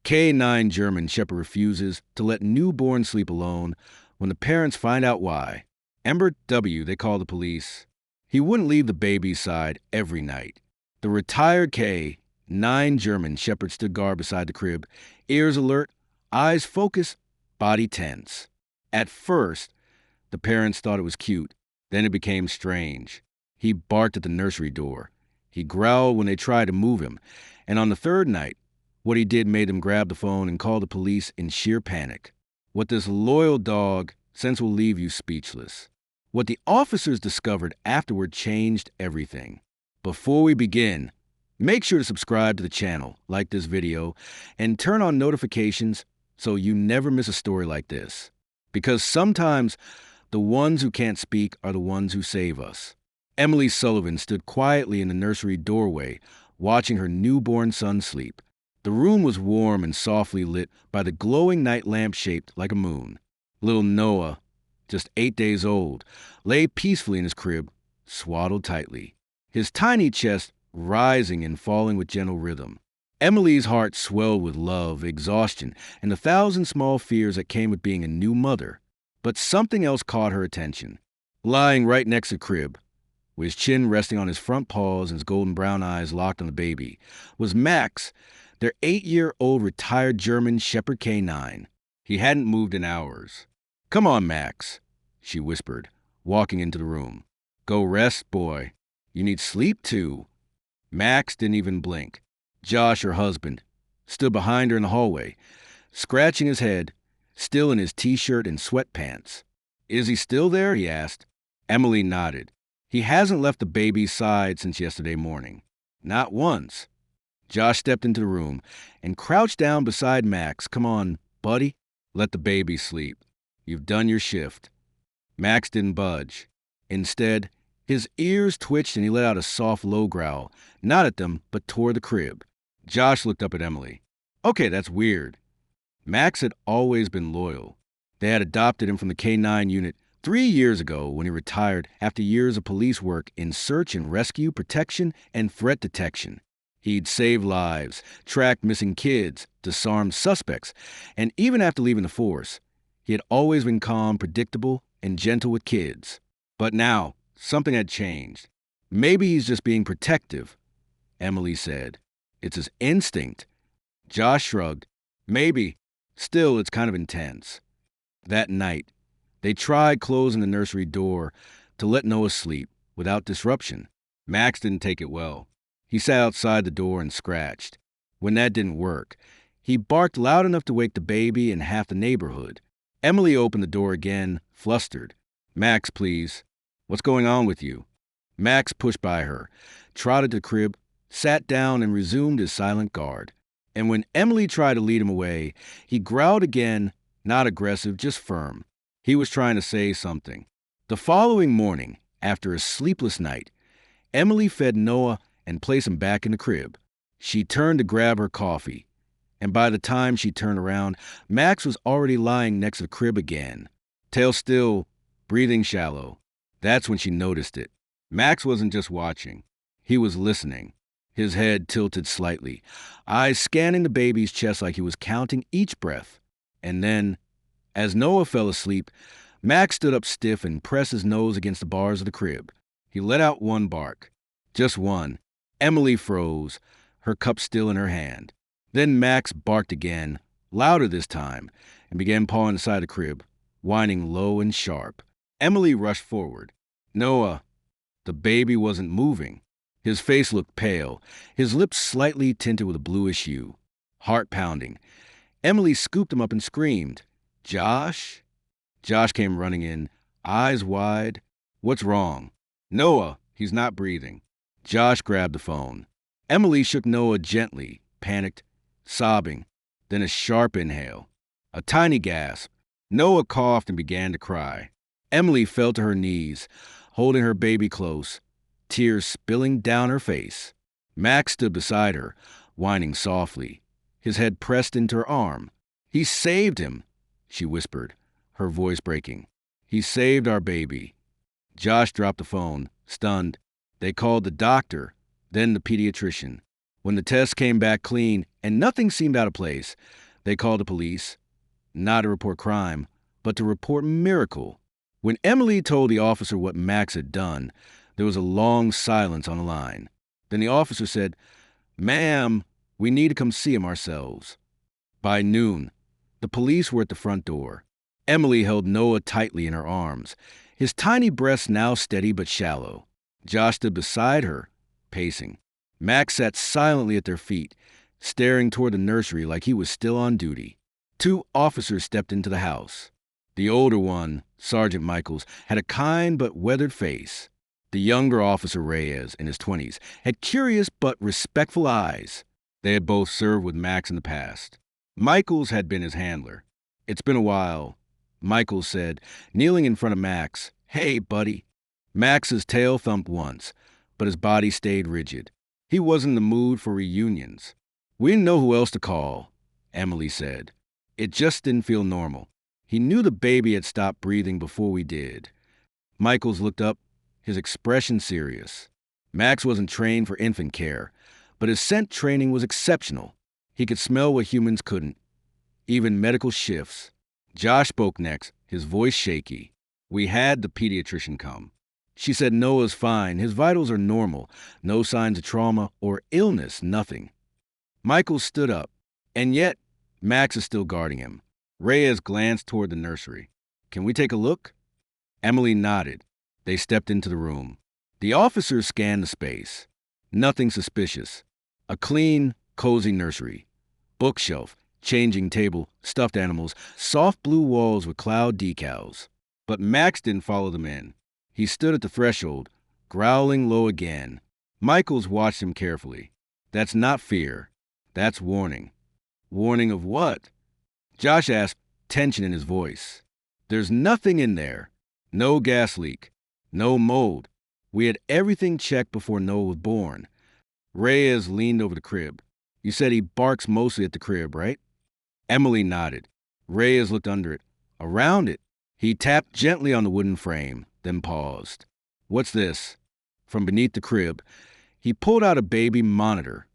K9 German Shepherd refuses to let newborn sleep alone when the parents find out why. Ember W, they call the police. He wouldn't leave the baby's side every night. The retired K9 German Shepherd stood guard beside the crib, ears alert, eyes focused, body tense. At first, the parents thought it was cute. Then it became strange. He barked at the nursery door. He growled when they tried to move him. And on the third night, what he did made them grab the phone and call the police in sheer panic. What this loyal dog sense will leave you speechless. What the officers discovered afterward changed everything. Before we begin, make sure to subscribe to the channel, like this video, and turn on notifications so you never miss a story like this. Because sometimes the ones who can't speak are the ones who save us. Emily Sullivan stood quietly in the nursery doorway, watching her newborn son sleep. The room was warm and softly lit by the glowing night lamp shaped like a moon. Little Noah, just 8 days old, lay peacefully in his crib, swaddled tightly, his tiny chest rising and falling with gentle rhythm. Emily's heart swelled with love, exhaustion, and the thousand small fears that came with being a new mother. But something else caught her attention. Lying right next to the crib, with his chin resting on his front paws and his golden brown eyes locked on the baby, was Max, their 8-year-old retired German Shepherd K9. He hadn't moved in hours. "Come on, Max," she whispered, walking into the room. "Go rest, boy. You need sleep, too." Max didn't even blink. Josh, her husband, stood behind her in the hallway, scratching his head, still in his t-shirt and sweatpants. "Is he still there?" he asked. Emily nodded. "He hasn't left the baby's side since yesterday morning. Not once." Josh stepped into the room and crouched down beside Max. "Come on, buddy. Let the baby sleep. You've done your shift." Max didn't budge. Instead, his ears twitched and he let out a soft, low growl, not at them, but toward the crib. Josh looked up at Emily. "Okay, that's weird." Max had always been loyal. They had adopted him from the K9 unit 3 years ago when he retired after years of police work in search and rescue, protection, and threat detection. He'd saved lives, tracked missing kids, disarmed suspects, and even after leaving the force, he had always been calm, predictable, and gentle with kids. But now, something had changed. "Maybe he's just being protective," Emily said. "It's his instinct." Josh shrugged. "Maybe. Still, it's kind of intense." That night, they tried closing the nursery door to let Noah sleep without disruption. Max didn't take it well. He sat outside the door and scratched. When that didn't work, he barked loud enough to wake the baby and half the neighborhood. Emily opened the door again, flustered. "Max, please. What's going on with you?" Max pushed by her, trotted to the crib, sat down and resumed his silent guard. And when Emily tried to lead him away, he growled again, not aggressive, just firm. He was trying to say something. The following morning, after a sleepless night, Emily fed Noah and placed him back in the crib. She turned to grab her coffee, and by the time she turned around, Max was already lying next to the crib again, tail still, breathing shallow. That's when she noticed it. Max wasn't just watching. He was listening, his head tilted slightly, eyes scanning the baby's chest like he was counting each breath. And then, as Noah fell asleep, Max stood up stiff and pressed his nose against the bars of the crib. He let out one bark. Just one. Emily froze, her cup still in her hand. Then Max barked again, louder this time, and began pawing the side of the crib, whining low and sharp. Emily rushed forward. "Noah." The baby wasn't moving. His face looked pale, his lips slightly tinted with a bluish hue. Heart pounding. Emily scooped him up and screamed, "Josh?" Josh came running in, eyes wide. "What's wrong?" "Noah, he's not breathing." Josh grabbed the phone. Emily shook Noah gently, panicked, sobbing, then a sharp inhale, a tiny gasp. Noah coughed and began to cry. Emily fell to her knees, holding her baby close, tears spilling down her face. Max stood beside her, whining softly, his head pressed into her arm. "He saved him," she whispered, her voice breaking. "He saved our baby." Josh dropped the phone, stunned. They called the doctor, then the pediatrician. When the test came back clean and nothing seemed out of place, they called the police, not to report crime, but to report miracle. When Emily told the officer what Max had done, there was a long silence on the line. Then the officer said, "Ma'am, we need to come see him ourselves." By noon, the police were at the front door. Emily held Noah tightly in her arms, his tiny breasts now steady but shallow. Josh stood beside her, pacing. Max sat silently at their feet, staring toward the nursery like he was still on duty. 2 officers stepped into the house. The older one, Sergeant Michaels, had a kind but weathered face. The younger officer, Reyes, in his 20s, had curious but respectful eyes. They had both served with Max in the past. Michaels had been his handler. "It's been a while," Michaels said, kneeling in front of Max. "Hey, buddy." Max's tail thumped once, but his body stayed rigid. He wasn't in the mood for reunions. "We didn't know who else to call," Emily said. "It just didn't feel normal. He knew the baby had stopped breathing before we did." Michaels looked up, his expression serious. Max wasn't trained for infant care, but his scent training was exceptional. He could smell what humans couldn't, even medical shifts. Josh spoke next, his voice shaky. "We had the pediatrician come. She said Noah's fine, his vitals are normal, no signs of trauma or illness, nothing." Michael stood up, and yet Max is still guarding him. Reyes glanced toward the nursery. "Can we take a look?" Emily nodded. They stepped into the room. The officers scanned the space. Nothing suspicious. A clean, cozy nursery. Bookshelf, changing table, stuffed animals, soft blue walls with cloud decals. But Max didn't follow them in. He stood at the threshold, growling low again. Michaels watched him carefully. "That's not fear. That's warning." "Warning of what?" Josh asked, tension in his voice. "There's nothing in there. No gas leak. No mold. We had everything checked before Noah was born." Reyes leaned over the crib. "You said he barks mostly at the crib, right?" Emily nodded. Reyes looked under it. Around it. He tapped gently on the wooden frame, then paused. "What's this?" From beneath the crib, he pulled out a baby monitor,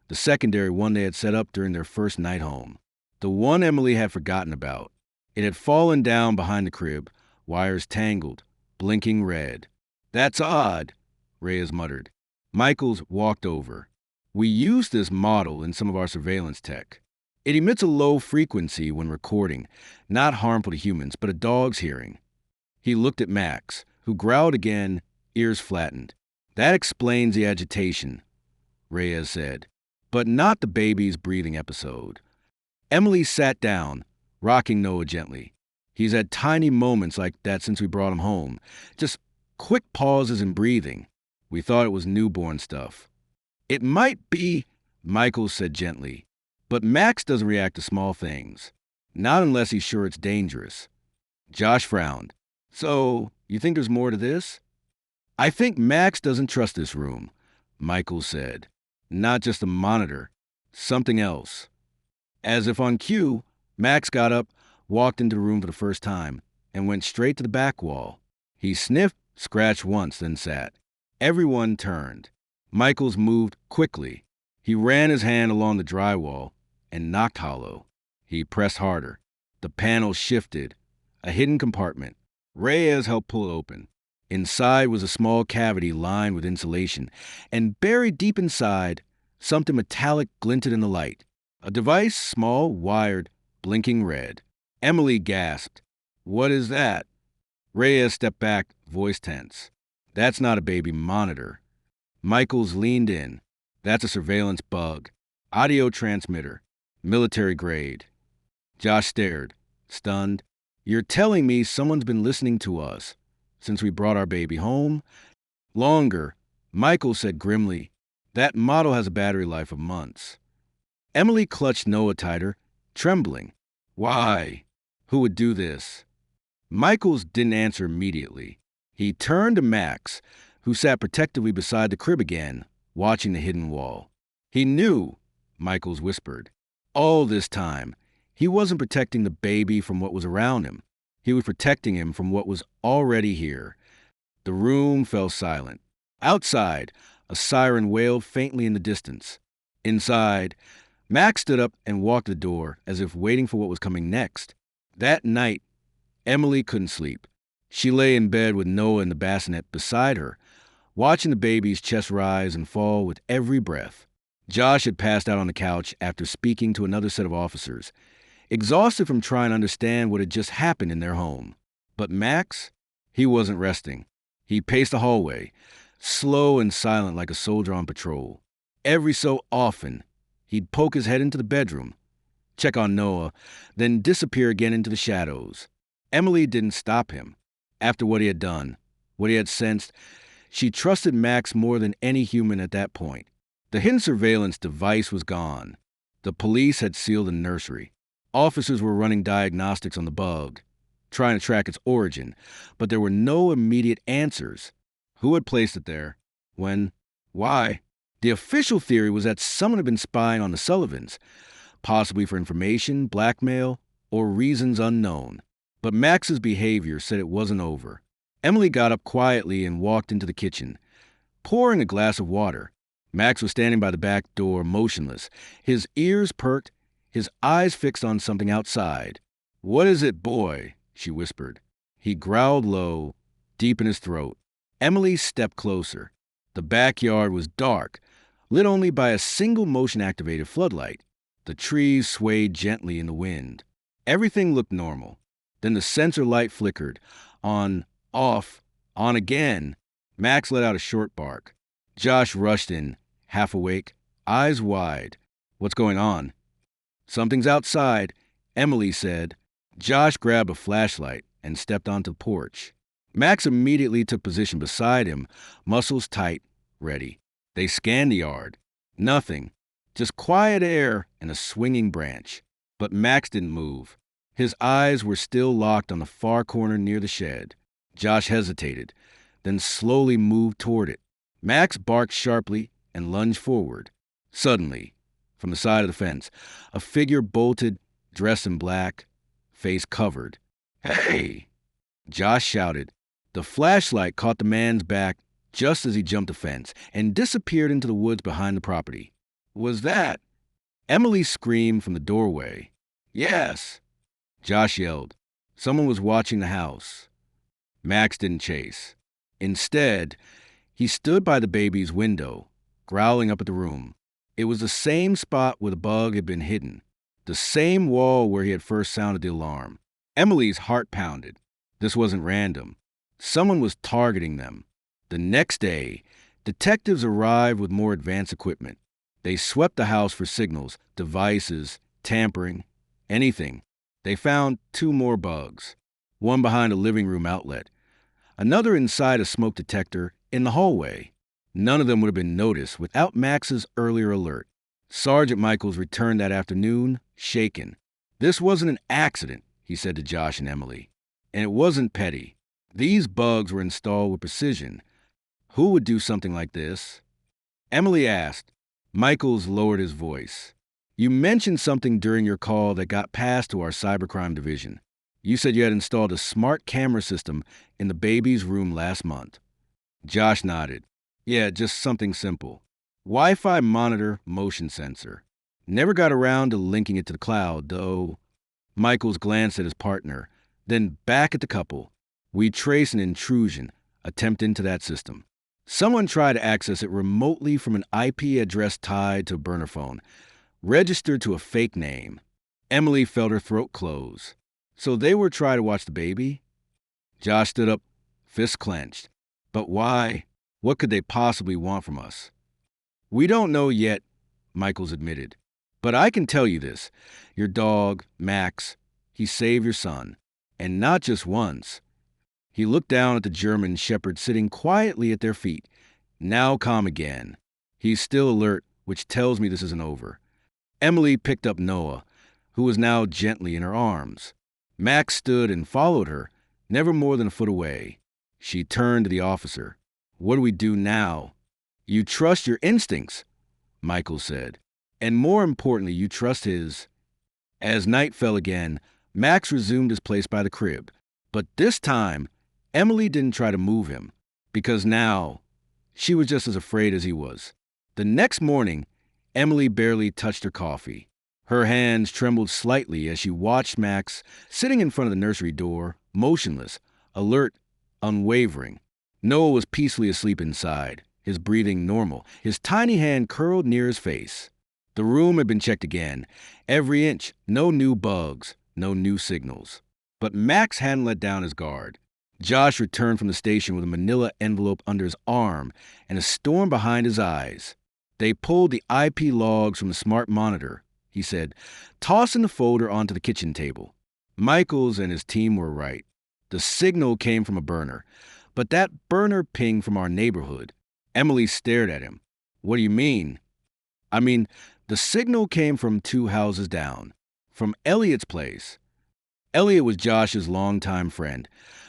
the secondary one they had set up during their first night home. The one Emily had forgotten about. It had fallen down behind the crib, wires tangled, blinking red. "That's odd," Reyes muttered. Michaels walked over. "We use this model in some of our surveillance tech. It emits a low frequency when recording, not harmful to humans, but a dog's hearing." He looked at Max, who growled again, ears flattened. "That explains the agitation," Reyes said, "but not the baby's breathing episode." Emily sat down, rocking Noah gently. "He's had tiny moments like that since we brought him home. Just quick pauses in breathing. We thought it was newborn stuff." "It might be," Michaels said gently, "but Max doesn't react to small things. Not unless he's sure it's dangerous." Josh frowned. "So, you think there's more to this?" "I think Max doesn't trust this room," Michaels said. "Not just a monitor. Something else." As if on cue, Max got up, walked into the room for the first time, and went straight to the back wall. He sniffed, scratched once, then sat. Everyone turned. Michaels moved quickly. He ran his hand along the drywall and knocked hollow. He pressed harder. The panel shifted. A hidden compartment. Reyes helped pull it open. Inside was a small cavity lined with insulation, and buried deep inside, something metallic glinted in the light. A device, small, wired, blinking red. Emily gasped. "What is that?" Reyes stepped back, voice tense. "That's not a baby monitor." Michaels leaned in. "That's a surveillance bug. Audio transmitter. Military grade." Josh stared, stunned. "You're telling me someone's been listening to us since we brought our baby home?" "Longer," Michaels said grimly. "That model has a battery life of months." Emily clutched Noah tighter, trembling. "Why? Who would do this?" Michaels didn't answer immediately. He turned to Max, who sat protectively beside the crib again, watching the hidden wall. "He knew," Michaels whispered. "All this time, he wasn't protecting the baby from what was around him. He was protecting him from what was already here." The room fell silent. Outside, a siren wailed faintly in the distance. Inside, Max stood up and walked to the door as if waiting for what was coming next. That night, Emily couldn't sleep. She lay in bed with Noah in the bassinet beside her, watching the baby's chest rise and fall with every breath. Josh had passed out on the couch after speaking to another set of officers, exhausted from trying to understand what had just happened in their home. But Max, he wasn't resting. He paced the hallway, slow and silent like a soldier on patrol. Every so often, he'd poke his head into the bedroom, check on Noah, then disappear again into the shadows. Emily didn't stop him. After what he had done, what he had sensed, she trusted Max more than any human at that point. The hidden surveillance device was gone. The police had sealed the nursery. Officers were running diagnostics on the bug, trying to track its origin, but there were no immediate answers. Who had placed it there? When? Why? The official theory was that someone had been spying on the Sullivans, possibly for information, blackmail, or reasons unknown. But Max's behavior said it wasn't over. Emily got up quietly and walked into the kitchen, pouring a glass of water. Max was standing by the back door, motionless, his ears perked, his eyes fixed on something outside. "What is it, boy?" she whispered. He growled low, deep in his throat. Emily stepped closer. The backyard was dark, lit only by a single motion-activated floodlight. The trees swayed gently in the wind. Everything looked normal. Then the sensor light flickered. On, off, on again. Max let out a short bark. Josh rushed in, half awake, eyes wide. "What's going on?" "Something's outside," Emily said. Josh grabbed a flashlight and stepped onto the porch. Max immediately took position beside him, muscles tight, ready. They scanned the yard. Nothing. Just quiet air and a swinging branch. But Max didn't move. His eyes were still locked on the far corner near the shed. Josh hesitated, then slowly moved toward it. Max barked sharply and lunged forward. Suddenly, from the side of the fence, a figure bolted, dressed in black, face covered. "Hey!" Josh shouted. The flashlight caught the man's back just as he jumped the fence and disappeared into the woods behind the property. "Was that?" Emily screamed from the doorway. "Yes!" Josh yelled. Someone was watching the house. Max didn't chase. Instead, he stood by the baby's window, growling up at the room. It was the same spot where the bug had been hidden, the same wall where he had first sounded the alarm. Emily's heart pounded. This wasn't random. Someone was targeting them. The next day, detectives arrived with more advanced equipment. They swept the house for signals, devices, tampering, anything. They found 2 more bugs, one behind a living room outlet, another inside a smoke detector in the hallway. None of them would have been noticed without Max's earlier alert. Sergeant Michaels returned that afternoon, shaken. "This wasn't an accident," he said to Josh and Emily. "And it wasn't petty. These bugs were installed with precision. Who would do something like this?" Emily asked. Michaels lowered his voice. "You mentioned something during your call that got passed to our cybercrime division. You said you had installed a smart camera system in the baby's room last month." Josh nodded. "Yeah, just something simple. Wi-Fi monitor, motion sensor. Never got around to linking it to the cloud, though." Michaels glanced at his partner, then back at the couple. "We trace an intrusion attempt into that system. Someone tried to access it remotely from an IP address tied to a burner phone, registered to a fake name." Emily felt her throat close. "So they were trying to watch the baby?" Josh stood up, fists clenched. "But why? What could they possibly want from us?" "We don't know yet," Michaels admitted. "But I can tell you this. Your dog, Max, he saved your son. And not just once." He looked down at the German shepherd sitting quietly at their feet, now calm again. "He's still alert, which tells me this isn't over." Emily picked up Noah, who was now gently in her arms. Max stood and followed her, never more than a foot away. She turned to the officer. "What do we do now?" "You trust your instincts," Michael said. "And more importantly, you trust his." As night fell again, Max resumed his place by the crib. But this time, Emily didn't try to move him, because now she was just as afraid as he was. The next morning, Emily barely touched her coffee. Her hands trembled slightly as she watched Max sitting in front of the nursery door, motionless, alert, unwavering. Noah was peacefully asleep inside, his breathing normal, his tiny hand curled near his face. The room had been checked again. Every inch, no new bugs, no new signals. But Max hadn't let down his guard. Josh returned from the station with a manila envelope under his arm and a storm behind his eyes. They pulled the IP logs from the smart monitor, he said, tossing the folder onto the kitchen table. Michaels and his team were right. The signal came from a burner, but that burner pinged from our neighborhood. Emily stared at him. What do you mean? I mean, the signal came from 2 houses down, from Elliot's place. Elliot was Josh's longtime friend,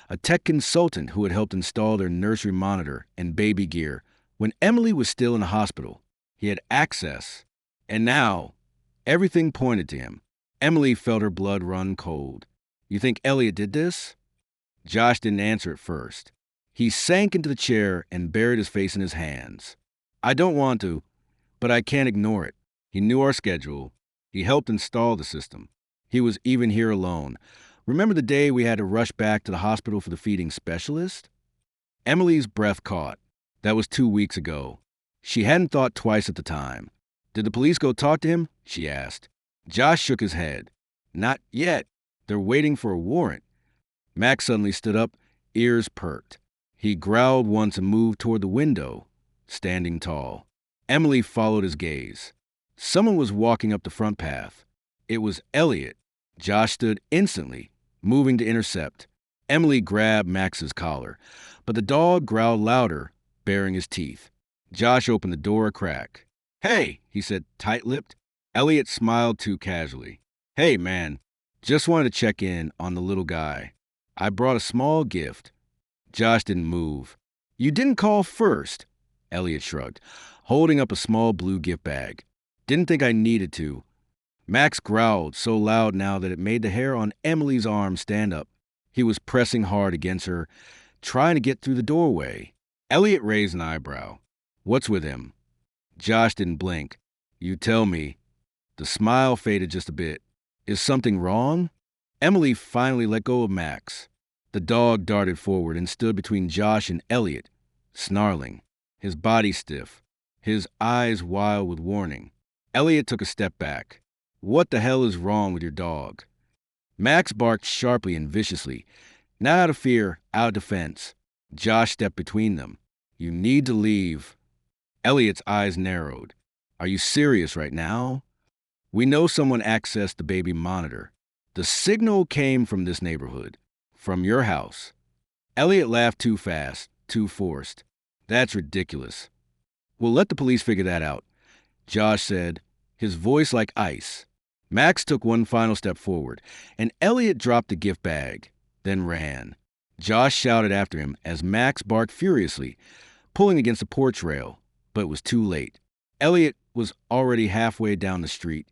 a tech consultant who had helped install their nursery monitor and baby gear when Emily was still in the hospital. He had access, and now everything pointed to him. Emily felt her blood run cold. You think Elliot did this? Josh didn't answer at first. He sank into the chair and buried his face in his hands. I don't want to, but I can't ignore it. He knew our schedule. He helped install the system. He was even here alone. Remember the day we had to rush back to the hospital for the feeding specialist? Emily's breath caught. That was 2 weeks ago. She hadn't thought twice at the time. Did the police go talk to him? She asked. Josh shook his head. Not yet. They're waiting for a warrant. Max suddenly stood up, ears perked. He growled once and moved toward the window, standing tall. Emily followed his gaze. Someone was walking up the front path. It was Elliot. Josh stood instantly, moving to intercept. Emily grabbed Max's collar, but the dog growled louder, baring his teeth. Josh opened the door a crack. Hey, he said, tight-lipped. Elliot smiled too casually. Hey, man, just wanted to check in on the little guy. I brought a small gift. Josh didn't move. You didn't call first, Elliot shrugged, holding up a small blue gift bag. Didn't think I needed to. Max growled so loud now that it made the hair on Emily's arm stand up. He was pressing hard against her, trying to get through the doorway. Elliot raised an eyebrow. What's with him? Josh didn't blink. You tell me. The smile faded just a bit. Is something wrong? Emily finally let go of Max. The dog darted forward and stood between Josh and Elliot, snarling, his body stiff, his eyes wild with warning. Elliot took a step back. What the hell is wrong with your dog? Max barked sharply and viciously, not out of fear, out of defense. Josh stepped between them. You need to leave. Elliot's eyes narrowed. Are you serious right now? We know someone accessed the baby monitor. The signal came from this neighborhood, from your house. Elliot laughed too fast, too forced. That's ridiculous. We'll let the police figure that out, Josh said, his voice like ice. Max took one final step forward, and Elliot dropped the gift bag, then ran. Josh shouted after him as Max barked furiously, pulling against the porch rail, but it was too late. Elliot was already halfway down the street,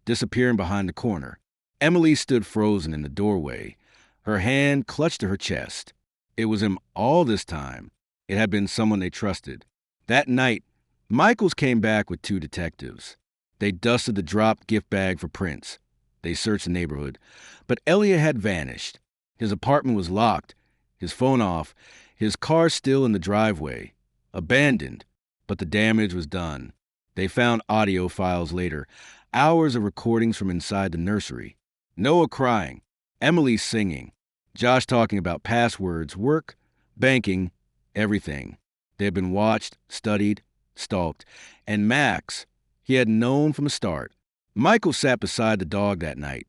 disappearing behind the corner. Emily stood frozen in the doorway, her hand clutched to her chest. It was him all this time. It had been someone they trusted. That night, Michaels came back with 2 detectives. They dusted the dropped gift bag for prints. They searched the neighborhood, but Elliot had vanished. His apartment was locked, his phone off, his car still in the driveway. Abandoned, but the damage was done. They found audio files later, hours of recordings from inside the nursery. Noah crying, Emily singing, Josh talking about passwords, work, banking, everything. They had been watched, studied, stalked, and Max, he had known from the start. Michael sat beside the dog that night,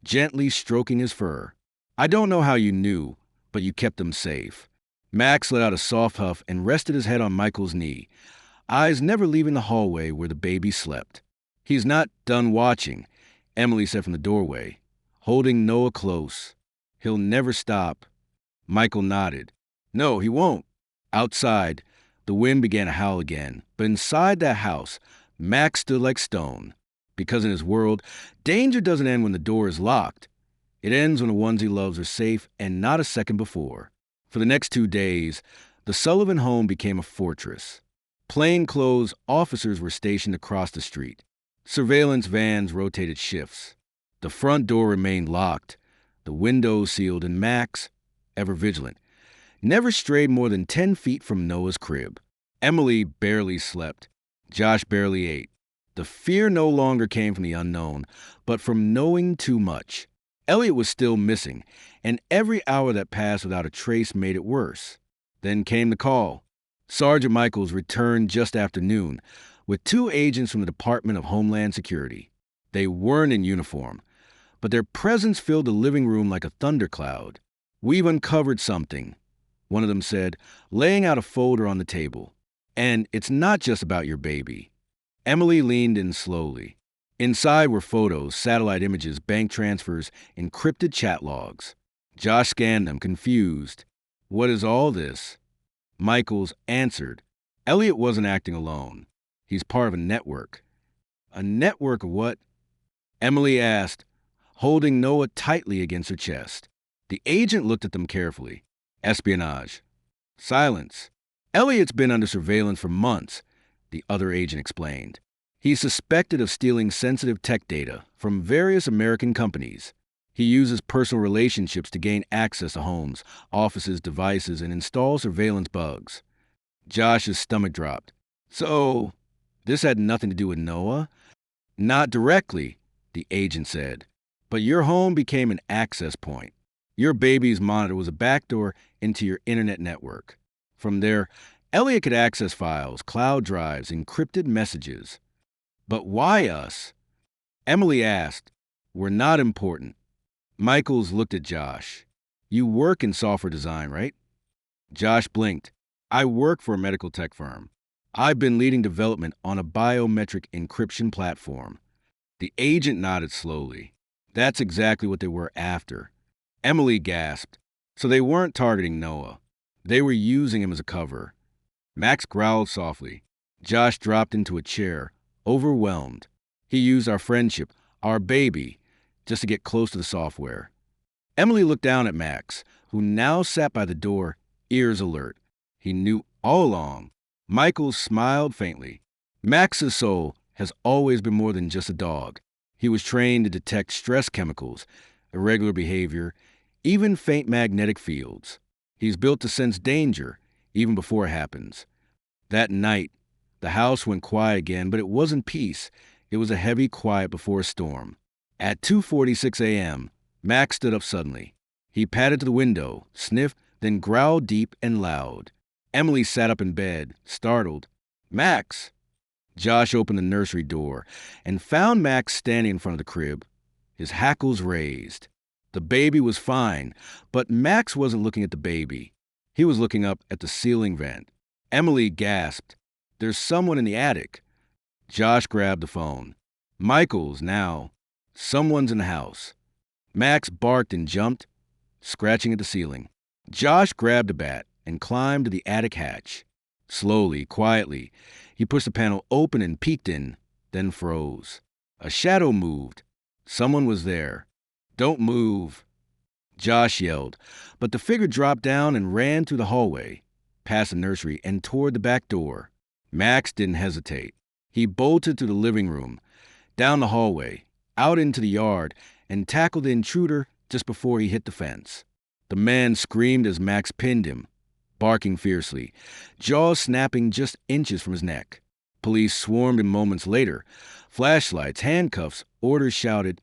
gently stroking his fur. I don't know how you knew, but you kept them safe. Max let out a soft huff and rested his head on Michael's knee, eyes never leaving the hallway where the baby slept. He's not done watching, Emily said from the doorway, holding Noah close. He'll never stop. Michael nodded. No, he won't. Outside, the wind began to howl again, but inside that house, Max stood like stone. Because in his world, danger doesn't end when the door is locked. It ends when the ones he loves are safe and not a second before. For the next 2 days, the Sullivan home became a fortress. Plainclothes officers were stationed across the street. Surveillance vans rotated shifts. The front door remained locked, the windows sealed, and Max, ever vigilant, never strayed more than 10 feet from Noah's crib. Emily barely slept. Josh barely ate. The fear no longer came from the unknown, but from knowing too much. Elliot was still missing, and every hour that passed without a trace made it worse. Then came the call. Sergeant Michaels returned just after noon, with 2 agents from the Department of Homeland Security. They weren't in uniform, but their presence filled the living room like a thundercloud. "We've uncovered something," one of them said, laying out a folder on the table. "And it's not just about your baby." Emily leaned in slowly. Inside were photos, satellite images, bank transfers, encrypted chat logs. Josh scanned them, confused. "What is all this?" Michaels answered. Elliot wasn't acting alone. He's part of a network. "A network of what?" Emily asked, holding Noah tightly against her chest. The agent looked at them carefully. "Espionage." Silence. "Elliot's been under surveillance for months," the other agent explained. "He's suspected of stealing sensitive tech data from various American companies. He uses personal relationships to gain access to homes, offices, devices, and install surveillance bugs." Josh's stomach dropped. "So, this had nothing to do with Noah?" "Not directly," the agent said. "But your home became an access point. Your baby's monitor was a backdoor into your internet network. From there, Elliot could access files, cloud drives, encrypted messages." "But why us?" Emily asked. "We're not important." Michaels looked at Josh. "You work in software design, right?" Josh blinked. "I work for a medical tech firm. I've been leading development on a biometric encryption platform." The agent nodded slowly. "That's exactly what they were after." Emily gasped. So they weren't targeting Noah. They were using him as a cover. Max growled softly. Josh dropped into a chair, overwhelmed. "He used our friendship, our baby, just to get close to the software." Emily looked down at Max, who now sat by the door, ears alert. He knew all along. Michael smiled faintly. Max's soul has always been more than just a dog. He was trained to detect stress chemicals, irregular behavior, even faint magnetic fields. He's built to sense danger, even before it happens. That night, the house went quiet again, but it wasn't peace. It was a heavy quiet before a storm. At 2:46 a.m., Max stood up suddenly. He padded to the window, sniffed, then growled deep and loud. Emily sat up in bed, startled. "Max!" Josh opened the nursery door and found Max standing in front of the crib, his hackles raised. The baby was fine, but Max wasn't looking at the baby. He was looking up at the ceiling vent. Emily gasped. "There's someone in the attic." Josh grabbed the phone. "Michaels, now. Someone's in the house." Max barked and jumped, scratching at the ceiling. Josh grabbed a bat and climbed to the attic hatch. Slowly, quietly, he pushed the panel open and peeked in, then froze. A shadow moved. Someone was there. "Don't move," Josh yelled, but the figure dropped down and ran through the hallway, past the nursery, and toward the back door. Max didn't hesitate. He bolted through the living room, down the hallway, out into the yard, and tackled the intruder just before he hit the fence. The man screamed as Max pinned him, barking fiercely, jaws snapping just inches from his neck. Police swarmed in moments later. Flashlights, handcuffs, orders shouted,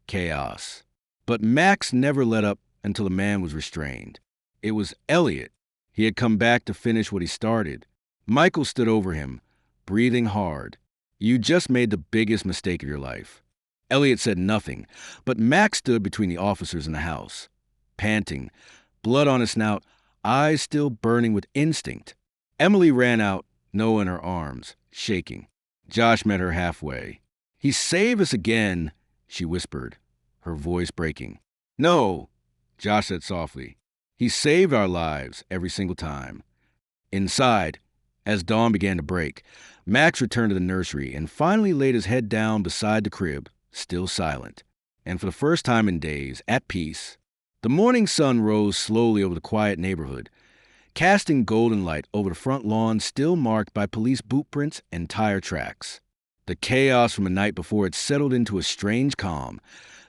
chaos. But Max never let up until the man was restrained. It was Elliot. He had come back to finish what he started. Michael stood over him, breathing hard. "You just made the biggest mistake of your life." Elliot said nothing, but Max stood between the officers in the house, panting, blood on his snout, eyes still burning with instinct. Emily ran out, Noah in her arms, shaking. Josh met her halfway. "He saved us again," she whispered, her voice breaking. "No," Josh said softly. "He saved our lives every single time." Inside, as dawn began to break, Max returned to the nursery and finally laid his head down beside the crib, still silent. And for the first time in days, at peace. The morning sun rose slowly over the quiet neighborhood, casting golden light over the front lawn still marked by police boot prints and tire tracks. The chaos from the night before had settled into a strange calm,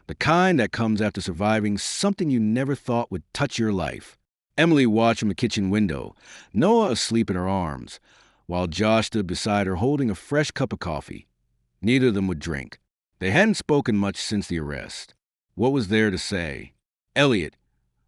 the kind that comes after surviving something you never thought would touch your life. Emily watched from the kitchen window, Noah asleep in her arms, while Josh stood beside her holding a fresh cup of coffee. Neither of them would drink. They hadn't spoken much since the arrest. What was there to say? Elliot,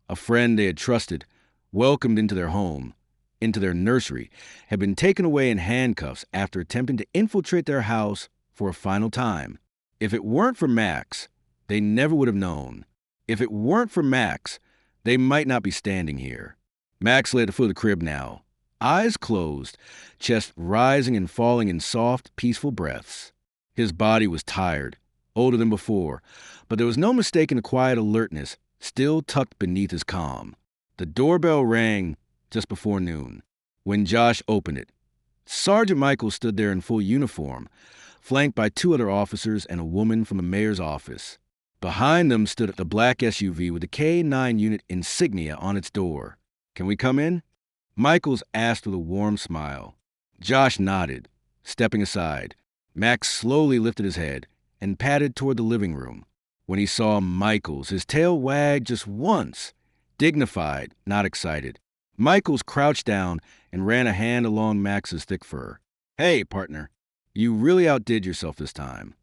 a friend they had trusted, welcomed into their home, into their nursery, had been taken away in handcuffs after attempting to infiltrate their house for a final time. If it weren't for Max, they never would have known. If it weren't for Max, they might not be standing here. Max lay at the foot of the crib now, eyes closed, chest rising and falling in soft, peaceful breaths. His body was tired, older than before, but there was no mistaking the quiet alertness still tucked beneath his calm. The doorbell rang just before noon. When Josh opened it, Sergeant Michael stood there in full uniform, flanked by 2 other officers and a woman from the mayor's office. Behind them stood the black SUV with the K-9 unit insignia on its door. "Can we come in?" Michaels asked with a warm smile. Josh nodded, stepping aside. Max slowly lifted his head and padded toward the living room. When he saw Michaels, his tail wagged just once, dignified, not excited. Michaels crouched down and ran a hand along Max's thick fur. "Hey, partner, you really outdid yourself this time."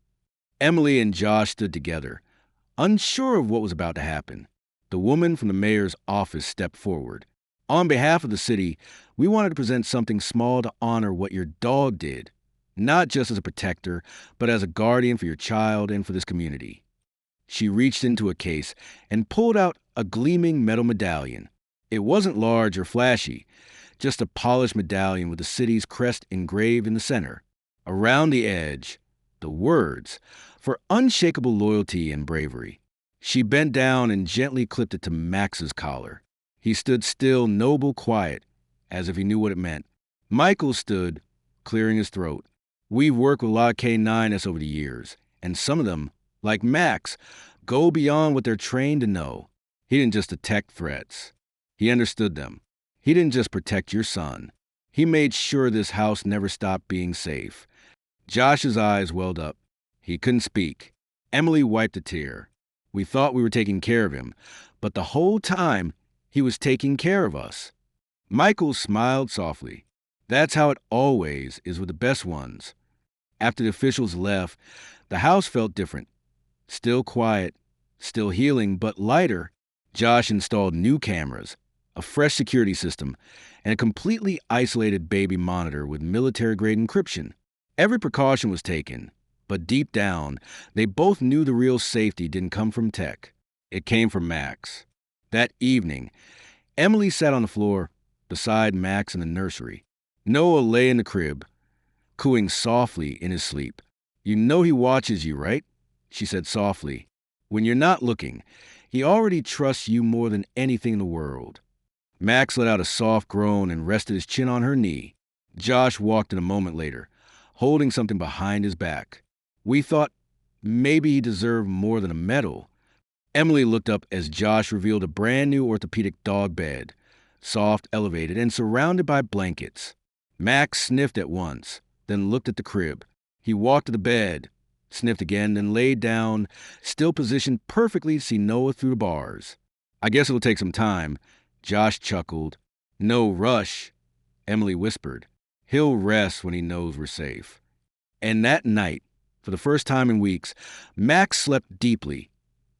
Emily and Josh stood together, unsure of what was about to happen. The woman from the mayor's office stepped forward. "On behalf of the city, we wanted to present something small to honor what your dog did, not just as a protector, but as a guardian for your child and for this community." She reached into a case and pulled out a gleaming metal medallion. It wasn't large or flashy, just a polished medallion with the city's crest engraved in the center. Around the edge, the words, "For unshakable loyalty and bravery." She bent down and gently clipped it to Max's collar. He stood still, noble, quiet, as if he knew what it meant. Michael stood, clearing his throat. "We've worked with a lot of K-9s over the years, and some of them, like Max, go beyond what they're trained to know." He didn't just detect threats. He understood them. He didn't just protect your son. He made sure this house never stopped being safe. Josh's eyes welled up. He couldn't speak. Emily wiped a tear. "We thought we were taking care of him, but the whole time, he was taking care of us." Michael smiled softly. That's how it always is with the best ones. After the officials left, the house felt different. Still quiet, still healing, but lighter. Josh installed new cameras, a fresh security system, and a completely isolated baby monitor with military-grade encryption. Every precaution was taken, but deep down, they both knew the real safety didn't come from tech. It came from Max. That evening, Emily sat on the floor beside Max in the nursery. Noah lay in the crib, cooing softly in his sleep. "You know he watches you, right?" she said softly. "When you're not looking, he already trusts you more than anything in the world." Max let out a soft groan and rested his chin on her knee. Josh walked in a moment later, holding something behind his back. "We thought maybe he deserved more than a medal." Emily looked up as Josh revealed a brand new orthopedic dog bed, soft, elevated, and surrounded by blankets. Max sniffed at once, then looked at the crib. He walked to the bed, sniffed again, then laid down, still positioned perfectly to see Noah through the bars. "I guess it'll take some time," Josh chuckled. "No rush," Emily whispered. "He'll rest when he knows we're safe." And that night, for the first time in weeks, Max slept deeply.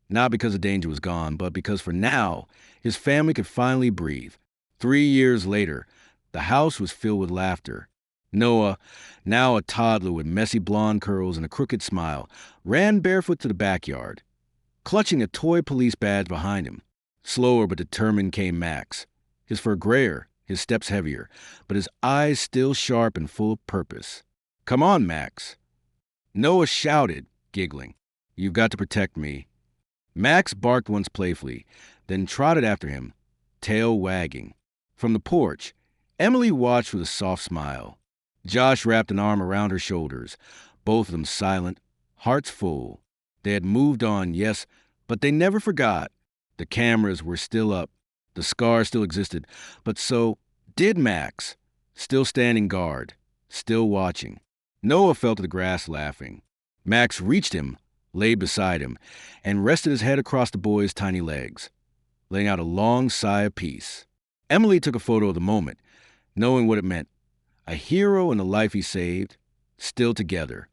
Not because the danger was gone, but because for now, his family could finally breathe. 3 years later, the house was filled with laughter. Noah, now a toddler with messy blonde curls and a crooked smile, ran barefoot to the backyard, clutching a toy police badge behind him. Slower but determined came Max, his fur grayer, his steps heavier, but his eyes still sharp and full of purpose. "Come on, Max." Noah shouted, giggling. "You've got to protect me." Max barked once playfully, then trotted after him, tail wagging. From the porch, Emily watched with a soft smile. Josh wrapped an arm around her shoulders, both of them silent, hearts full. They had moved on, yes, but they never forgot. The cameras were still up, the scars still existed, but so did Max, still standing guard, still watching. Noah fell to the grass laughing. Max reached him, laid beside him, and rested his head across the boy's tiny legs, letting out a long sigh of peace. Emily took a photo of the moment, knowing what it meant. A hero and the life he saved, still together,